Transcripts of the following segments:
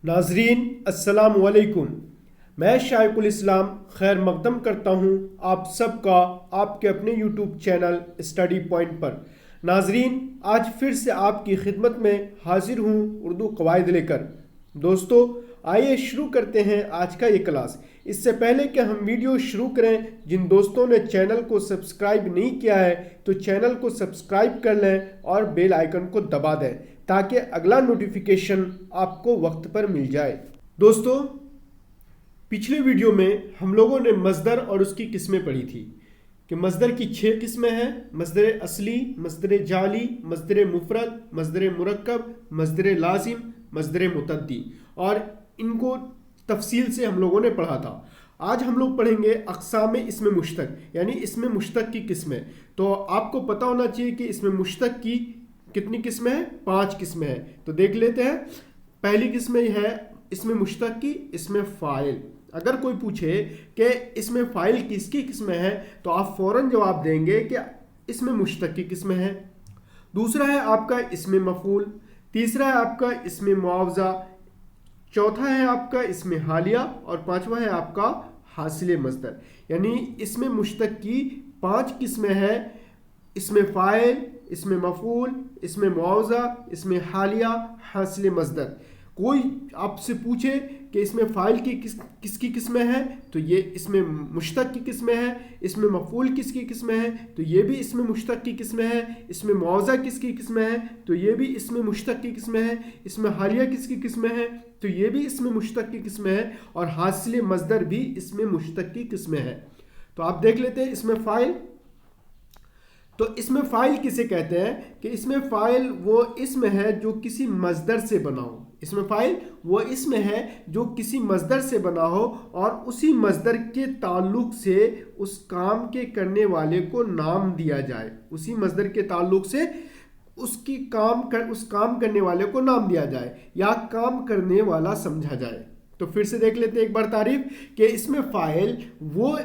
नाजरीन अस्सलाम वालेकुम। मैं शाइकुल इस्लाम खैर मकदम करता हूँ आप सबका आपके अपने यूट्यूब चैनल स्टडी पॉइंट पर। नाजरीन आज फिर से आपकी खिदमत में हाजिर हूँ उर्दू कवायद लेकर। दोस्तों आइए शुरू करते हैं आज का ये क्लास। इससे पहले कि हम वीडियो शुरू करें, जिन दोस्तों ने चैनल को सब्सक्राइब नहीं किया है तो चैनल को सब्सक्राइब कर लें और बेल आइकन को दबा दें ताकि अगला नोटिफिकेशन आपको वक्त पर मिल जाए। दोस्तों पिछले वीडियो में हम लोगों ने मस्दर और उसकी किस्में पढ़ी थी कि मस्दर की 6 किस्में हैं: मस्दर असली, मस्दर जाली, मस्दर मुफरद, मस्दर मुरक्कब, मस्दर लाजिम, मस्दर मुतद्दी, और इनको तफसील से हम लोगों ने पढ़ा था। आज हम लोग पढ़ेंगे अक़साम इसमें मुश्तक, यानी इसमें मुश्तक की किस्में। तो आपको पता होना चाहिए कि इसमें मुश्तक की कितनी किस्में हैं? 5 किस्में हैं। तो देख लेते हैं। पहली किस्म है इसमें मुश्तक की, इसमें फ़ाइल। अगर कोई पूछे कि इसमें फ़ाइल किसकी किस्में हैं तो आप फ़ौरन जवाब देंगे कि इसमें मुश्तक की किस्में हैं। दूसरा है आपका इसमें मफ़ूल, तीसरा है आपका इसमें मुआवजा, चौथा है आपका इसमें हालिया, और पांचवा है आपका हासिल मस्दर। यानी इसमें मुश्तक की 5 किस्में हैं: इसमें फ़ाइल, इसमें मफ़ूल, इसमें मुआवजा, इसमें हालिया, हासिल मस्दर। कोई आपसे पूछे कि इसमें फ़ाइल की किसकी किस्में हैं तो ये इसमें मुश्तक की किस्में हैं, इसमें मफ़ूल किसकी किस्में हैं तो ये भी इसमें मुश्तक की किस्में हैं, इसमें मुआवजा किसकी किस्में हैं तो ये भी इसमें मुश्तक की किस्में हैं, इसमें हालिया किसकी किस्में हैं तो ये भी इसमें मुश्तक की किस्में हैं, और हासिल मस्दर भी इसमें मुश्तक की किस्में हैं। तो आप देख लेते हैं इसमें फ़ाइल। तो इसमें फ़ाइल किसे कहते हैं कि इसमें फ़ाइल वो इसम है जो किसी मस्दर से बना हो। इसमें फ़ाइल वो इसम है जो किसी मस्दर से बना हो और उसी मस्दर के ताल्लुक से उस काम के करने वाले को नाम दिया जाए। उसी मस्दर के ताल्लुक से उस काम करने वाले को नाम दिया जाए या काम करने वाला समझा जाए। तो फिर से देख लेते हैं एक बार तारीफ कि इसमें फ़ाइल वो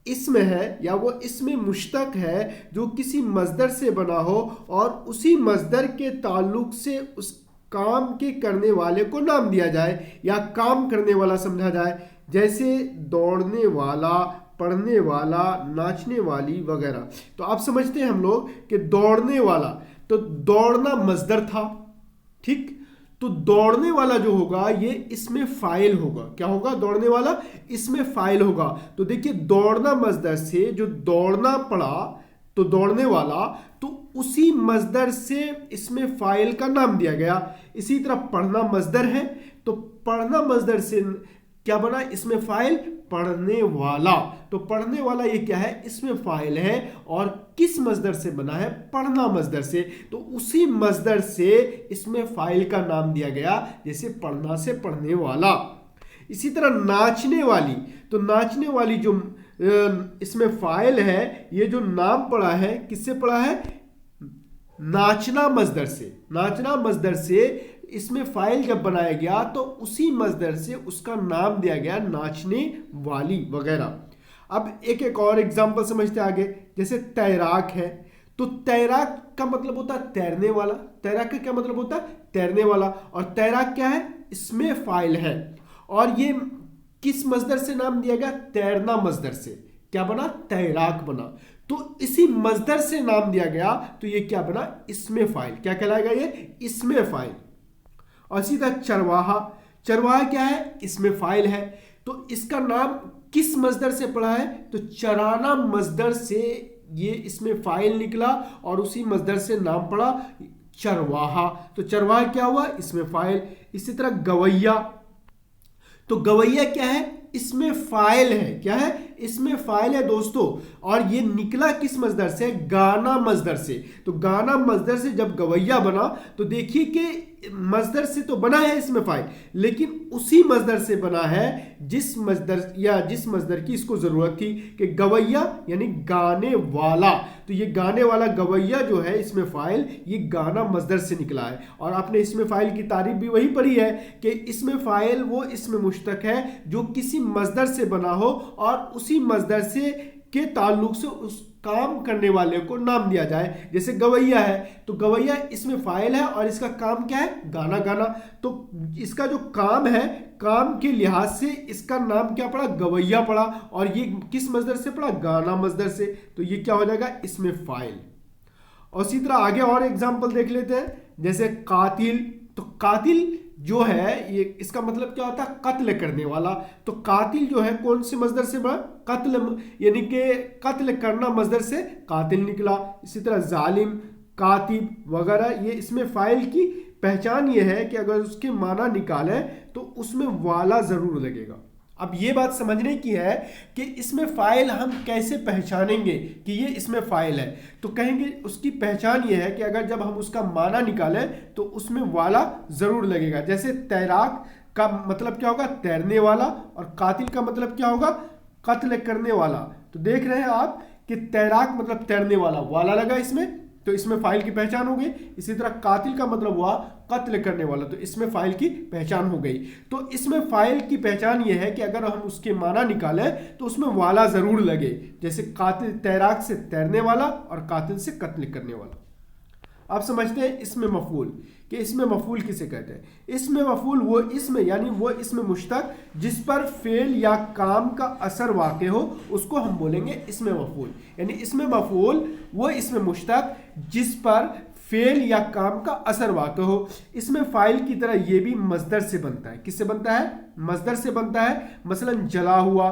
इसम है या वो इसमें मुश्तक है जो किसी मस्दर से बना हो और उसी मस्दर के ताल्लुक से उस काम के करने वाले को नाम दिया जाए या काम करने वाला समझा जाए, जैसे दौड़ने वाला, पढ़ने वाला, नाचने वाली वगैरह। तो आप समझते हैं हम लोग कि दौड़ने वाला, तो दौड़ना मस्दर था, ठीक। तो दौड़ने वाला जो होगा ये इसमें फ़ाइल होगा। क्या होगा? दौड़ने वाला इसमें फ़ाइल होगा। तो देखिए दौड़ना मस्दर से जो दौड़ना पड़ा तो दौड़ने वाला, तो उसी मस्दर से इसमें फ़ाइल का नाम दिया गया। इसी तरह पढ़ना मस्दर है तो पढ़ना मस्दर से क्या बना? इसमें फ़ाइल पढ़ने वाला। तो पढ़ने वाला ये क्या है? इसमें फ़ाइल है और किस मस्दर से बना है? पढ़ना मस्दर से। तो उसी मस्दर से इसमें फ़ाइल का नाम दिया गया, जैसे पढ़ना से पढ़ने वाला। इसी तरह नाचने वाली, तो नाचने वाली जो इसमें फ़ाइल है, ये जो नाम पड़ा है किससे पड़ा है? नाचना मस्दर से। नाचना मस्दर से इसमें फ़ाइल जब बनाया गया तो उसी मस्दर से उसका नाम दिया गया नाचने वाली वगैरह। अब एक और एग्जांपल समझते आगे। जैसे तैराक है, तो तैराक का मतलब होता है तैरने वाला। तैराक का क्या मतलब होता है? तैरने वाला। और तैराक क्या है? इसमें फ़ाइल है और ये किस मस्दर से नाम दिया गया? तैरना मस्दर से। क्या बना? तैराक बना। तो इसी मस्दर से नाम दिया गया तो ये क्या बना? इसमें फ़ाइल। क्या कहलाएगा ये? इसमें फ़ाइल। और इसी तरह चरवाहा। चरवाहा क्या है? इसमें फ़ाइल है। तो इसका नाम किस मस्दर से पड़ा है? तो चराना मस्दर से ये इसमें फ़ाइल निकला और उसी मस्दर से नाम पड़ा चरवाहा। तो चरवाहा क्या हुआ? इसमें फ़ाइल। इसी तरह गवैया, तो गवैया क्या है? इसमें फ़ाइल है। क्या है? इसमें फ़ाइल है दोस्तों। और ये निकला किस मस्दर से? गाना मस्दर से। तो गाना मस्दर से जब गवैया बना तो देखिए कि मस्दर से तो बना है इसमें फ़ाइल, लेकिन उसी मस्दर से बना है जिस मस्दर की इसको ज़रूरत थी कि गवैया यानी गाने वाला। तो ये गाने वाला गवैया जो है इसमें फ़ाइल, ये गाना मस्दर से निकला है। और आपने इसमें फ़ाइल की तारीफ भी वही पढ़ी है कि इसमें फ़ाइल वो इसमें मुश्तक है जो किसी मस्दर से बना हो और उसी मस्दर से के ताल्लुक से उस काम करने वाले को नाम दिया जाए। जैसे गवैया है तो गवैया इसमें फाइल है और इसका काम क्या है, गाना गाना। तो इसका जो काम है, काम के लिहाज से इसका नाम क्या पड़ा, गवैया पड़ा। और ये किस मजदर से पड़ा, गाना मजदर से। तो ये क्या हो जाएगा, इसमें फाइल। और इसी तरह आगे और एग्जाम्पल देख लेते हैं, जैसे कातिल। तो कातिल जो है ये इसका मतलब क्या होता है, कत्ल करने वाला। तो कातिल जो है कौन से मजदर से बना, कत्ल, यानी कि कत्ल करना मजदर से कातिल निकला। इसी तरह जालिम, कातिब वगैरह, ये इसमें फाइल की पहचान ये है कि अगर उसके माना निकालें तो उसमें वाला जरूर लगेगा। अब ये बात समझने की है कि इसमें फाइल हम कैसे पहचानेंगे कि ये इसमें फाइल है। तो कहेंगे उसकी पहचान ये है कि अगर जब हम उसका माना निकालें तो उसमें वाला जरूर लगेगा। जैसे तैराक का मतलब क्या होगा, तैरने वाला, और कातिल का मतलब क्या होगा, कत्ल करने वाला। तो देख रहे हैं आप कि तैराक मतलब तैरने वाला, वाला लगा इसमें, तो इसमें फाइल की पहचान हो गई। इसी तरह कातिल का मतलब हुआ कत्ल करने वाला, तो इसमें फाइल की पहचान हो गई। तो इसमें फाइल की पहचान यह है कि अगर हम उसके माना निकालें तो उसमें वाला जरूर लगे। जैसे कातिल, तैराक से तैरने वाला और कातिल से कत्ल करने वाला। आप समझते हैं इसमें मफूल, कि इसमें मफूल किसे कहते हैं। इसमें मफूल वो इसमें, यानी वो इसमें मुश्तक जिस पर फेल या काम का असर वाक़ हो उसको हम बोलेंगे इसमें मफूल। यानी इसमें मफूल वो इसमें मुश्तक जिस पर फेल या काम का असर वाक़ हो। इसमें फाइल की तरह ये भी मजदर से बनता है। किससे बनता है, मजदर से बनता है। मसलन जला हुआ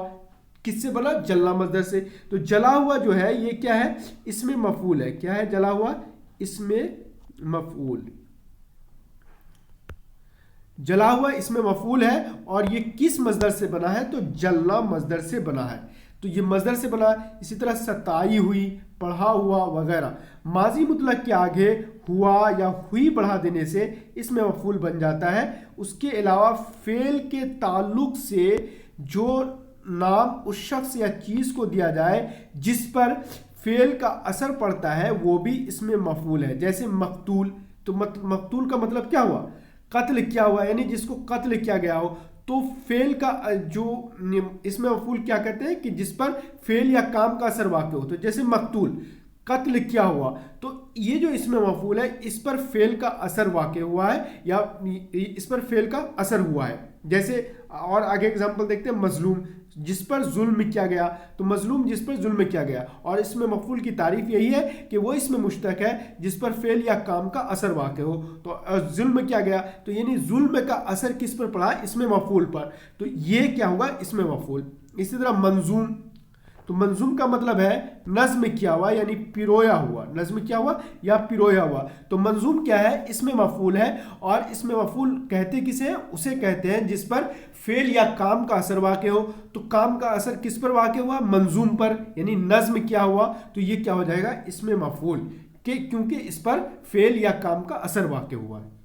किससे बना, जलना मजदर से। तो जला हुआ जो है ये क्या है, इसमें मफूल है। क्या है, जला हुआ इसमें मफूल। जला हुआ इसमें मफूल है। और ये किस मजदर से बना है, तो जलना मजदर से बना है। तो ये मजदर से बना है। इसी तरह सताई हुई, पढ़ा हुआ वगैरह। माजी मुतलक के आगे हुआ या हुई बढ़ा देने से इसमें मफूल बन जाता है। उसके अलावा फेल के ताल्लुक से जो नाम उस शख्स या चीज को दिया जाए जिस पर फेल का असर पड़ता है वो भी इसमें मफूल है। जैसे मकतूल, तो मकतूल का मतलब क्या हुआ, कत्ल किया हुआ, यानी जिसको कत्ल किया गया हो। तो फेल का जो इसमें मफूल क्या कहते हैं कि जिस पर फेल या काम का असर वाक़ हो। तो जैसे मकतूल, कत्ल किया हुआ, तो ये जो इसमें मफूल है इस पर फेल का असर वाक़ हुआ है या इस पर फेल का असर हुआ है। जैसे और आगे एग्जांपल देखते हैं, मजलूम जिस पर जुल्म किया गया। तो मजलूम जिस पर जुल्म किया गया, और इसमें मफूल की तारीफ यही है कि वो इसमें मुश्तक है जिस पर फेल या काम का असर वाक़ हो। तो जुल्म किया गया, तो यानी जुल्म का असर किस पर पड़ा, इसमें मफूल पर। तो ये क्या होगा, इसमें मफूल। इसी तरह मंजूम, तो मंजूम का मतलब है नज्म किया हुआ, यानी पिरोया हुआ। नज्म किया हुआ या पिरोया हुआ। तो मंजूम क्या है, इसमें मफूल है। और इसमें मफूल कहते किसे हैं, उसे कहते हैं जिस पर फेल या काम का असर वाक़ हो। तो काम का असर किस पर वाक़ हुआ, मंजूम पर, यानी नज्म किया हुआ। तो ये क्या हो जाएगा, इसमें मफूल, के क्योंकि इस पर फेल या काम का असर वाक़ हुआ है।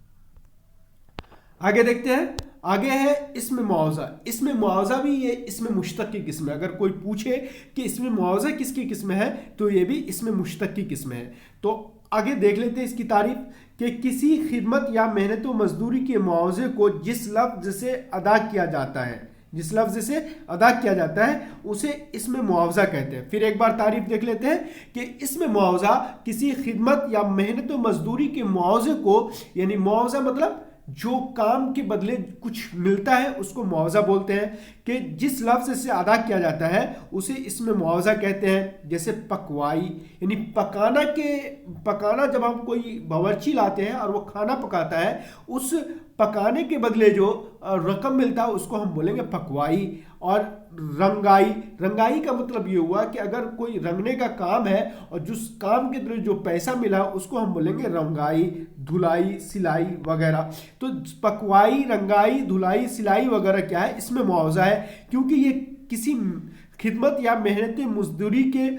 आगे देखते हैं, आगे है इसमें मुआवजा। इसमें मुआवजा भी ये इसमें मुश्तक की किस्म है। अगर कोई पूछे कि इसमें मुआवजा किसकी किस्म है तो ये भी इसमें मुश्तक की किस्म है। तो आगे देख लेते हैं इसकी तारीफ, कि किसी खिदमत या मेहनत व मजदूरी के मुआवजे को जिस लफ्ज से अदा किया जाता है, जिस लफ्ज से अदा किया जाता है उसे इसमें मुआवजा कहते हैं। फिर एक बार तारीफ देख लेते हैं कि इसमें मुआवजा किसी खिदमत या मेहनत व मजदूरी के मुआवजे को, यानी मुआवजा मतलब जो काम के बदले कुछ मिलता है उसको मुआवजा बोलते हैं, कि जिस लफ्ज से अदा किया जाता है उसे इसमें मुआवजा कहते हैं। जैसे पकवाई, यानी पकाना जब हम कोई बावर्ची लाते हैं और वो खाना पकाता है, उस पकाने के बदले जो रकम मिलता है उसको हम बोलेंगे पकवाई। और रंगाई का मतलब ये हुआ कि अगर कोई रंगने का काम है और जिस काम के बदले जो पैसा मिला उसको हम बोलेंगे रंगाई, धुलाई, सिलाई वगैरह। तो पकवाई, रंगाई, धुलाई, सिलाई वगैरह क्या है, इसमें मुआवजा है, क्योंकि ये किसी खिदमत या मेहनत मजदूरी के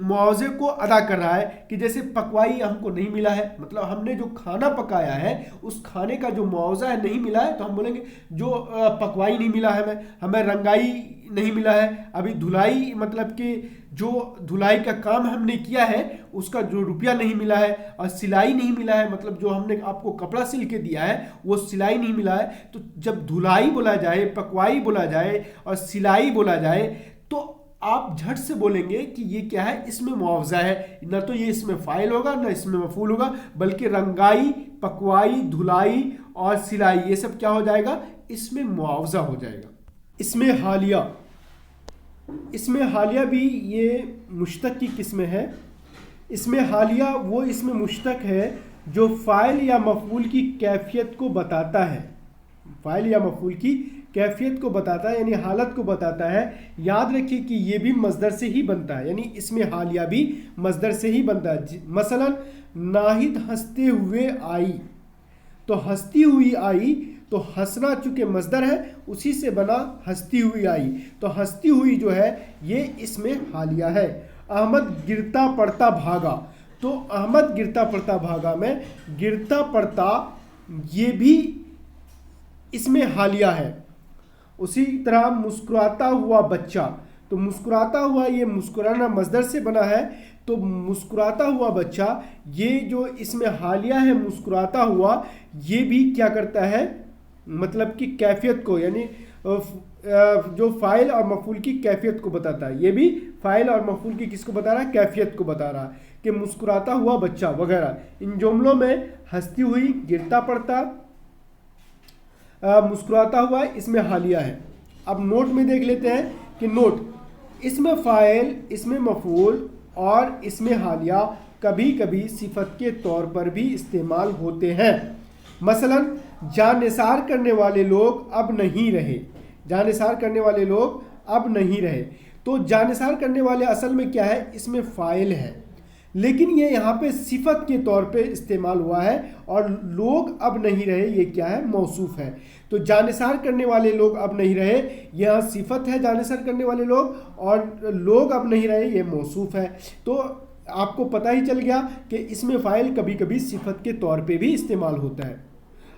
मुआवजे को अदा कर रहा है। कि जैसे पकवाई हमको नहीं मिला है, मतलब हमने जो खाना पकाया है उस खाने का जो मुआवजा है नहीं मिला है, तो हम बोलेंगे जो पकवाई नहीं मिला है, हमें रंगाई नहीं मिला है। अभी धुलाई मतलब कि जो धुलाई का काम हमने किया है उसका जो रुपया नहीं मिला है। और सिलाई नहीं मिला है, मतलब जो हमने आपको कपड़ा सिल के दिया है वो सिलाई नहीं मिला है। तो जब धुलाई बोला जाए, पकवाई बोला जाए और सिलाई बोला जाए तो आप झट से बोलेंगे कि ये क्या है, इसमें मुआवजा है, ना तो ये इसमें फाइल होगा ना इसमें मफूल होगा, बल्कि रंगाई, पकवाई, धुलाई और सिलाई ये सब क्या हो जाएगा, इसमें मुआवजा हो जाएगा। इसमें हालिया, इसमें हालिया भी ये मुश्तक की किस्म है। इसमें हालिया वो इसमें मुश्तक है जो फ़ाइल या मफूल की कैफियत को बताता है, फ़ाइल या मफूल की कैफियत को बताता है, यानी हालत को बताता है। याद रखिए कि ये भी मस्दर से ही बनता है, यानी इसमें हालिया भी मस्दर से ही बनता है। मसलन नाहिद हंसते हुए आई, तो हंसती हुई आई, तो हंसना चूंकि मस्दर है उसी से बना हंसती हुई आई, तो हंसती हुई जो है ये इसमें हालिया है। अहमद गिरता पड़ता भागा, तो अहमद गिरता पड़ता भागा में गिरता पड़ता ये भी इसमें हालिया है। उसी तरह मुस्कुराता हुआ बच्चा, तो मुस्कुराता हुआ ये मुस्कुराना मस्दर से बना है, तो मुस्कुराता हुआ बच्चा ये जो इसमें हालिया है मुस्कुराता हुआ, ये भी क्या करता है, मतलब कि कैफियत को, यानी जो फ़ाइल और मफूल की कैफियत को बताता है। ये भी फ़ाइल और मफूल की किसको बता रहा है, कैफियत को बता रहा है कि मुस्कुराता हुआ बच्चा वगैरह। इन जुमलों में हंसती हुई, गिरता पड़ता, मुस्कुराता हुआ इसमें हालिया है। अब नोट में देख लेते हैं कि नोट, इसमें फ़ाइल, इसमें मफूल और इसमें हालिया कभी कभी सिफत के तौर पर भी इस्तेमाल होते हैं। मसलन जानिसार करने वाले लोग अब नहीं रहे, जानिसार करने वाले लोग अब नहीं रहे, तो जानिसार करने वाले असल में क्या है, इसमें फ़ाइल है, लेकिन ये यहाँ पे सिफत के तौर पे इस्तेमाल हुआ है, और लोग अब नहीं रहे ये क्या है, मौसूफ है। तो जानिसार करने वाले लोग अब नहीं रहे, यहाँ सिफत है जानिसार करने वाले लोग, और लोग अब नहीं रहे ये मौसूफ है। तो आपको पता ही चल गया कि इसमें फ़ाइल कभी कभी सिफत के तौर पे भी इस्तेमाल होता है।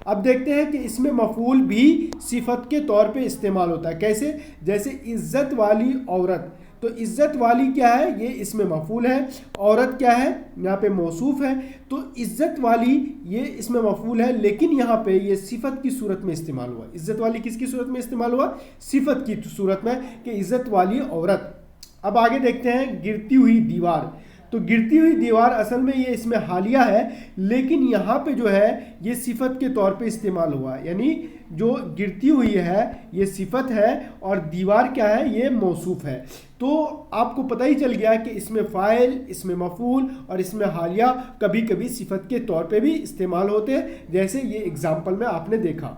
अब देखते हैं कि इसमें मफूल भी सिफत के तौर पे इस्तेमाल होता है। कैसे, जैसे इज्जत वाली औरत, तो इज्जत वाली क्या है, ये इसमें मफूल है, औरत क्या है, यहाँ पे मौसूफ है। तो इज्जत वाली ये इसमें मफूल है, लेकिन यहाँ पे ये सिफत की सूरत में इस्तेमाल हुआ। इज्जत वाली किसकी सूरत में इस्तेमाल हुआ, सिफत की सूरत में, कि इज्जत वाली औरत। अब आगे देखते हैं गिरती हुई दीवार, तो गिरती हुई दीवार असल में ये इसमें हालिया है, लेकिन यहाँ पे जो है ये सिफत के तौर पे इस्तेमाल हुआ, यानी जो गिरती हुई है ये सिफत है और दीवार क्या है, ये मौसूफ है। तो आपको पता ही चल गया कि इसमें फ़ाइल, इसमें मफूल और इसमें हालिया कभी कभी सिफत के तौर पे भी इस्तेमाल होते हैं, जैसे ये एग्जाम्पल में आपने देखा,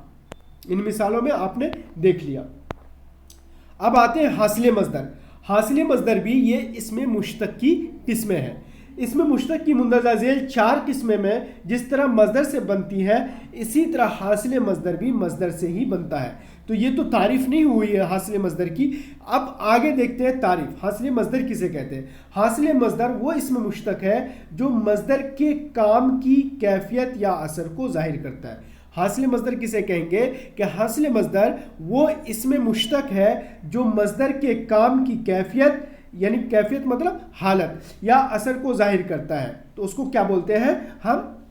इन मिसालों में आपने देख लिया। अब आते हैं हासिले मस्दर। हासिले मस्दर भी ये इसमें मुश्तक की किस्में हैं। इसमें मुश्तक की मुंदरजा झेल 4 किस्में में जिस तरह मस्दर से बनती है, इसी तरह हासिले मस्दर भी मस्दर से ही बनता है। तो ये तो तारीफ नहीं हुई है हासिले मस्दर की। अब आगे देखते हैं तारीफ। हासिले मस्दर किसे कहते हैं? हासिले मस्दर वो इसमें मुश्तक है जो मस्दर के काम की कैफियत या असर को जाहिर करता है। हासिले मस्दर किसे कहेंगे कि हासिले मस्दर वो इसमें मुश्तक है जो मस्दर के काम की कैफियत, यानी कैफियत मतलब हालत या असर को जाहिर करता है, तो उसको क्या बोलते हैं, हम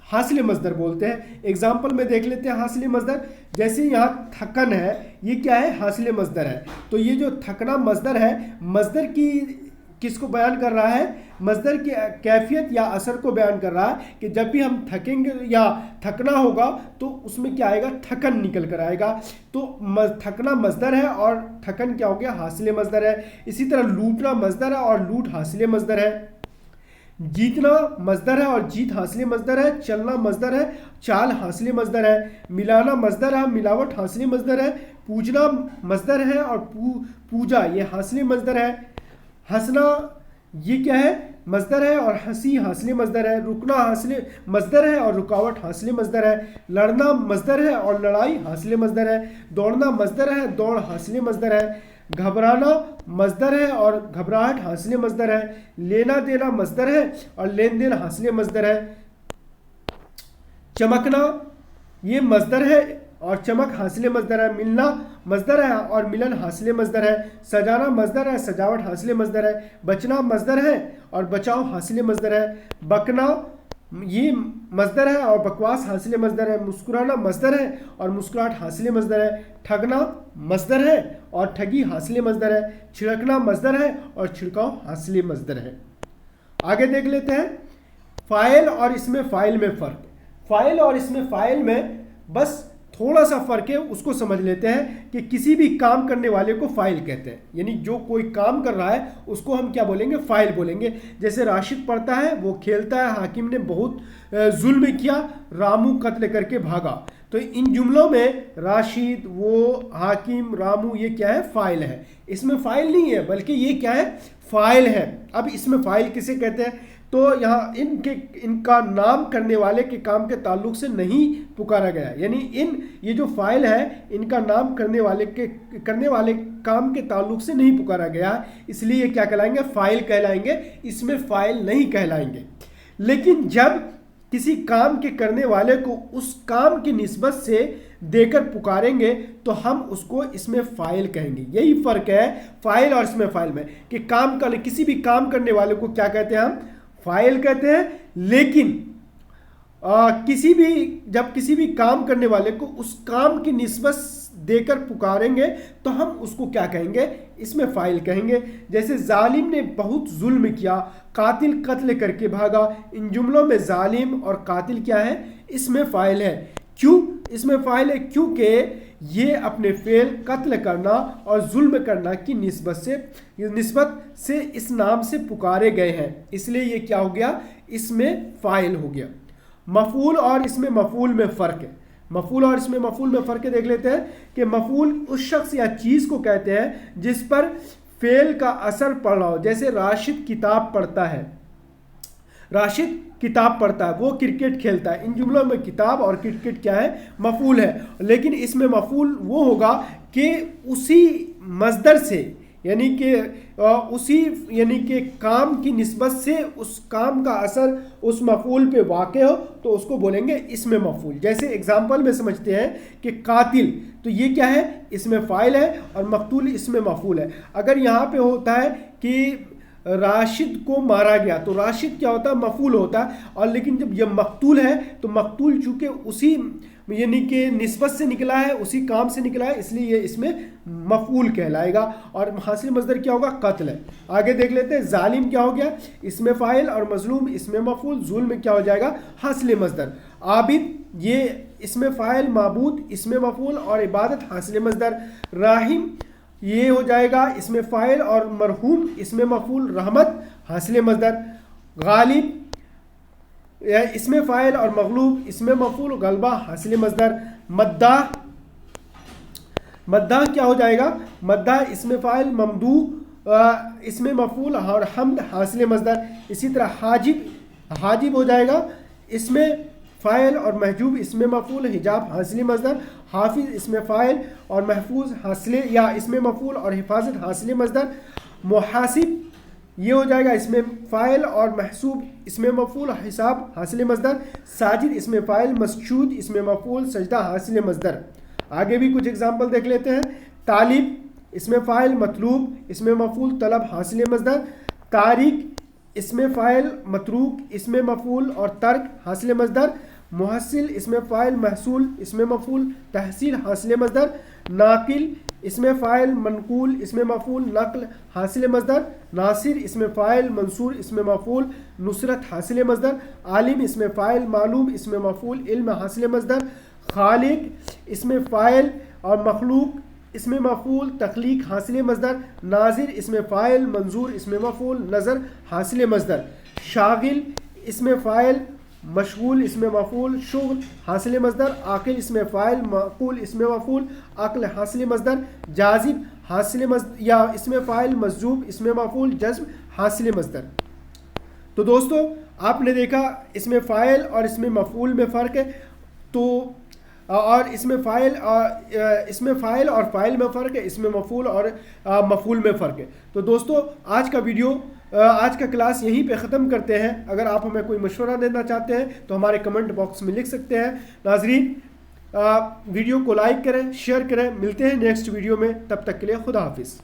हासिले मस्दर बोलते हैं। एग्जाम्पल में देख लेते हैं हासिले मस्दर। जैसे यहाँ थकन है, ये क्या है, हासिले मस्दर है। तो ये जो थकना मस्दर है, मस्दर की किसको बयान कर रहा है, मस्दर की कैफियत या असर को बयान कर रहा है कि जब भी हम थकेंगे या थकना होगा तो उसमें क्या आएगा, थकन निकल कर आएगा। तो थकना मस्दर है और थकन क्या हो गया, हासिले मस्दर है। इसी तरह लूटना मस्दर है और लूट हासिले मस्दर है। जीतना मस्दर है और जीत हासिले मस्दर है। चलना मस्दर है, चाल हासिले मस्दर है। मिलाना मस्दर है, मिलावट हासिले मस्दर है। पूजना मस्दर है और पूजा ये हासिले मस्दर है। हंसना ये क्या है, मस्दर है और हंसी हासिले मस्दर है। रुकना हासिले मस्दर है और रुकावट हासिले मस्दर है। लड़ना मस्दर है और लड़ाई हासिले मस्दर है। दौड़ना मस्दर है, दौड़ हासिले मस्दर है। घबराना मस्दर है और घबराहट हासिले मस्दर है। लेना देना मस्दर है और लेन देन हासिले मस्दर है। चमकना ये मस्दर है और चमक हासिले मस्दर है। मिलना मस्दर है और मिलन हासिले मस्दर है। सजाना मस्दर है, सजावट हासिले मस्दर है। बचना मस्दर है और बचाव हासिले मस्दर है। बकना ये मस्दर है और बकवास हासिल मस्दर है। मुस्कुराना मस्दर है और मुस्कुराहट हासिल मस्दर है। ठगना मस्दर है और ठगी हासिल मस्दर है। छिड़कना मस्दर है और छिड़काव हासिल मस्दर है। आगे देख लेते हैं फाइल और इसमें फाइल में फ़र्क। फाइल और इसमें फाइल में बस थोड़ा सा फ़र्क है, उसको समझ लेते हैं कि किसी भी काम करने वाले को फ़ाइल कहते हैं, यानी जो कोई काम कर रहा है उसको हम क्या बोलेंगे, फ़ाइल बोलेंगे। जैसे राशिद पढ़ता है, वो खेलता है, हाकिम ने बहुत जुल्म किया, रामू कत्ल करके भागा। तो इन जुमलों में राशिद, वो, हाकिम, रामू ये क्या है, फ़ाइल है। इसमें फ़ाइल नहीं है बल्कि ये क्या है, फ़ाइल है। अब इसमें फ़ाइल किसे कहते हैं, तो यहाँ इनका नाम करने वाले के काम के ताल्लुक से नहीं पुकारा गया, यानी ये जो फाइल है इनका नाम करने वाले काम के ताल्लुक से नहीं पुकारा गया, इसलिए ये क्या कहलाएंगे, फाइल कहलाएंगे। इसमें फाइल नहीं कहलाएंगे। लेकिन जब किसी काम के करने वाले को उस काम की निस्बत से देकर पुकारेंगे तो हम उसको इसमें फाइल कहेंगे। यही फ़र्क है फाइल और इसमें फाइल में, कि किसी भी काम करने वाले को क्या कहते हैं, हम फाइल कहते हैं। लेकिन जब किसी भी काम करने वाले को उस काम की निस्बत देकर पुकारेंगे तो हम उसको क्या कहेंगे, इसमें फाइल कहेंगे। जैसे जालिम ने बहुत जुल्म किया, कातिल कत्ल करके भागा। इन जुमलों में जालिम और कातिल क्या है, इसमें फाइल है। क्यों इसमें फाइल है, क्योंकि ये अपने फेल कत्ल करना और जुल्म करना की निस्बत से इस नाम से पुकारे गए हैं, इसलिए ये क्या हो गया, इसमें फाइल हो गया। मफूल और इसमें मफूल में फ़र्क है। मफूल और इसमें मफूल में फ़र्क देख लेते हैं कि मफूल उस शख्स या चीज़ को कहते हैं जिस पर फेल का असर पड़ रहा हो। जैसे राशिद किताब पढ़ता है, राशिद किताब पढ़ता है, वो क्रिकेट खेलता है। इन जुमलों में किताब और क्रिकेट क्या है, मफूल है। लेकिन इसमें मफूल वो होगा कि उसी मस्दर से, यानी कि काम की निस्बत से उस काम का असर उस मफूल पे वाक़ हो तो उसको बोलेंगे इसमें मफूल। जैसे एग्जांपल में समझते हैं कि कातिल, तो ये क्या है, इसमें फ़ाइल है और मकतूल इसमें मफूल है। अगर यहाँ पे होता है कि राशिद को मारा गया तो राशिद क्या होता है, मफूल होता है। और लेकिन जब यह मकतूल है तो मकतूल चूँकि उसी यानी कि निस्बत से निकला है, उसी काम से निकला है, इसलिए ये इसमें मफूल कहलाएगा। और हासिल मस्दर क्या होगा, कत्ल है। आगे देख लेते हैं जालिम क्या हो गया, इसमें फ़ाइल और मजलूम इसमें मफूल। जुल्म क्या हो जाएगा, हासिल मस्दर। आबिद ये इसमें फ़ाइल, माबूद इसमें मफूल और इबादत हासिल मस्दर। राहिम ये हो जाएगा इसमें फ़ाइल और मरहूम इसमें मफूल। रहमत हासिल मस्दर। गालिब इसमें फ़ाइल और मगलूब इसमें मफूल। गलबा हासिल मस्दर। मद्दाह क्या हो जाएगा, मद्दाह इसमें फ़ाइल, ममदूह इसमें मफूल और हमद हासिल मस्दर। इसी तरह हाजिब हो जाएगा इसमें फ़ाइल और महजूब इसमें मफूल। हिजाब हासिल मस्दर। हाफिज़ इसमें फ़ाइल और महफूज हासिल या इसमें मफूल और हिफाजत हासिल मस्दर। मुहासिब ये हो जाएगा इसमें फ़ाइल और महसूब इसमें मफूल। हिसाब हासिल मस्दर। साजिद इसमें फ़ाइल, मसजूद इसमें मफूल, सजदा हासिल मस्दर। आगे भी कुछ एग्जाम्पल देख लेते हैं। तालिब इसमें फ़ाइल, मतलूब इसमें मफूल, तलब हासिल मस्दर। तारिक इसमें फ़ाइल, मतरूक इसमें मफूल और तर्क हासिल मस्दर। मुहस्सिल इसमें फ़ाइल, महसूल इसमें मफूल, तहसील हासिल मस्दर। नाकिल इसमें फ़ाइल, मनकूल इसमें मफूल, नकल हासिल मस्दर। नासिर इसमें फ़ाइल, मंसूर इसमें मफूल, नुसरत हासिल मस्दर। आलिम इसमें फ़ाइल, मालूम इसमें मफूल, इल्म हासिल मस्दर। खालिक इसमें फ़ाइल और मखलूक इसमें मफूल, तख्लीक हासिल मस्दर। नाजिर इसमें फ़ाइल, मंजूर इसमें मफूल, नज़र हासिल मस्दर। शागिल इसमें फ़ाइल, मशगूल इसमें मफूल, शुग़ल हासिल मस्दर। आकिल इसमें फ़ाइल, माक़ूल इसमें मफूल, अक्ल हासिल मस्दर। जाजिब हासिल मस्दर या इसमें फ़ाइल, मजजूब इसमें मफूल, जज्ब हासिल मस्दर। तो दोस्तों आपने देखा इसमें फ़ाइल और इसमें मफूल में फ़र्क है, तो और इसमें फ़ाइल और फ़ाइल में फ़र्क है, इसमें मफूल और मफूल में फ़र्क है। तो दोस्तों आज का क्लास यहीं पे ख़त्म करते हैं। अगर आप हमें कोई मशवरा देना चाहते हैं तो हमारे कमेंट बॉक्स में लिख सकते हैं। नाज़रीन वीडियो को लाइक करें, शेयर करें। मिलते हैं नेक्स्ट वीडियो में, तब तक के लिए खुदा हाफिज़।